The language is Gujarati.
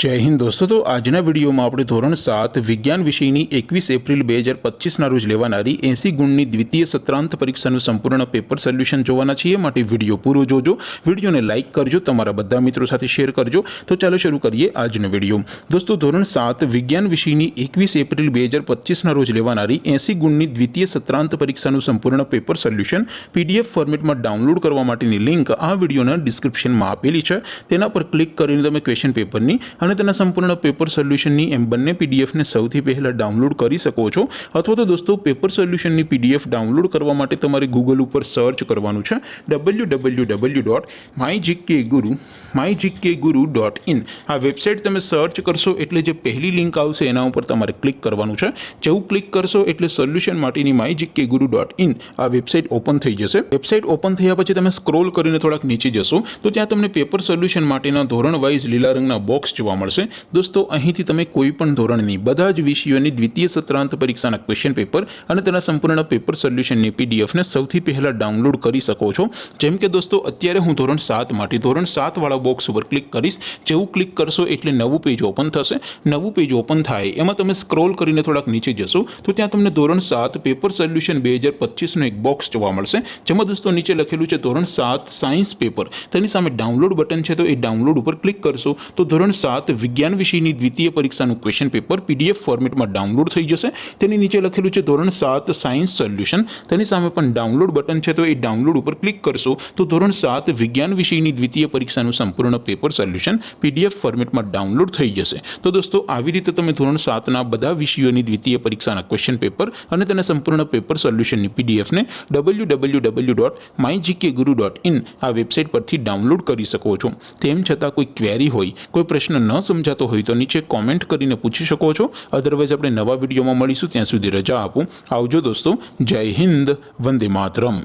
जय हिंद दोस्तों। तो आजना वीडियो में આપણે ધોરણ 7 વિજ્ઞાન વિષયની 21 એપ્રિલ 2025 ના રોજ લેવાનારી 80 ગુણની દ્વિતીય સત્રાંત પરીક્ષાનું સંપૂર્ણ પેપર સોલ્યુશન જોવાના છીએ। માટે વિડિયો પૂરો જોજો, વિડિયોને લાઈક કરજો, તમારા બધા મિત્રો સાથે શેર કરજો। તો ચાલો શરૂ કરીએ આજનો વિડિયો। દોસ્તો ધોરણ 7 વિજ્ઞાન વિષયની 21 એપ્રિલ 2025 ના રોજ લેવાનારી 80 ગુણની દ્વિતીય સત્રાંત પરીક્ષાનું સંપૂર્ણ પેપર સોલ્યુશન પીડીએફ ફોર્મેટમાં ડાઉનલોડ કરવા માટેની લિંક આ વિડિયોના ડિસ્ક્રિપ્શનમાં આપેલી છે। તેના પર ક્લિક કરીને તમે ક્વેશ્ચન પેપરની અને તેના સંપૂર્ણ પેપર સોલ્યુશનની એમ બંને પીડીએફને સૌથી પહેલા ડાઉનલોડ કરી શકો છો। અથવા તો દોસ્તો પેપર સોલ્યુશનની પીડીએફ ડાઉનલોડ કરવા માટે તમારે ગૂગલ ઉપર સર્ચ કરવાનું છે www.mygkguru.in। આ વેબસાઇટ તમે સર્ચ કરશો એટલે જે પહેલી લિંક આવશે એના ઉપર તમારે ક્લિક કરવાનું છે। જેવું ક્લિક કરશો એટલે સોલ્યુશન માટેની mygkguru.in આ વેબસાઇટ ઓપન થઈ જશે। વેબસાઇટ ઓપન થયા પછી તમે સ્ક્રોલ કરીને થોડાક નીચે જશો તો ત્યાં તમને પેપર સોલ્યુશન માટેના ધોરણ વાઇઝ લીલા રંગના બોક્સ જોવા મળશે। दोस्तों અહીંથી તમે કોઈ પણ ધોરણની બધા જ વિષયોની દ્વિતીય સત્રાંત પરીક્ષાના ક્વેશ્ચન પેપર અને તેના સંપૂર્ણ પેપર સોલ્યુશનની પીડીએફને સૌથી પહેલા ડાઉનલોડ કરી શકો છો। જેમ કે દોસ્તો અત્યારે હું ધોરણ 7 માટે ધોરણ 7 વાળા બોક્સ ઉપર ક્લિક કરીશ। જેવું ક્લિક કરશો એટલે નવું પેજ ઓપન થશે। નવું પેજ ઓપન થાય એમાં તમે સ્ક્રોલ કરીને થોડાક નીચે જશો તો ત્યાં તમને ધોરણ 7 પેપર સોલ્યુશન 2025 નું એક બોક્સ જોવા મળશે। જેમાં દોસ્તો નીચે લખેલું છે ધોરણ 7 સાયન્સ પેપર। તેની સામે ડાઉનલોડ બટન છે તો એ ડાઉનલોડ ઉપર ક્લિક કરશો તો ધોરણ 7 વિજ્ઞાન વિષયની દ્વિતીય પરીક્ષાનું ક્વેશ્ચન પેપર પીડીએફ ફોર્મેટમાં ડાઉનલોડ થઈ જશે। તેની નીચે લખેલું છે ધોરણ 7 સાયન્સ સોલ્યુશન। તેની સામે પણ ડાઉનલોડ બટન છે તો એ ડાઉનલોડ ઉપર ક્લિક કરશો તો ધોરણ 7 વિજ્ઞાન વિષયની દ્વિતીય પરીક્ષાનું સંપૂર્ણ પેપર સોલ્યુશન પીડીએફ ફોર્મેટમાં ડાઉનલોડ થઈ જશે। તો દોસ્તો આવી રીતે તમે ધોરણ 7 ના બધા વિષયોની દ્વિતીય પરીક્ષાના ક્વેશ્ચન પેપર અને તેના સંપૂર્ણ પેપર સોલ્યુશનની પીડીએફને www.mygkguru.in આ વેબસાઇટ પરથી ડાઉનલોડ કરી શકો છો। તેમ છતાં કોઈ ક્વેરી હોય, કોઈ પ્રશ્ન ન સમજાતો હોય તો નીચે કોમેન્ટ કરીને પૂછી શકો છો। અધરવાઇઝ આપણે નવા વિડીયોમાં મળીશું, ત્યાં સુધી રજા આપો। આવજો દોસ્તો। જય હિન્દ, વંદે માતરમ।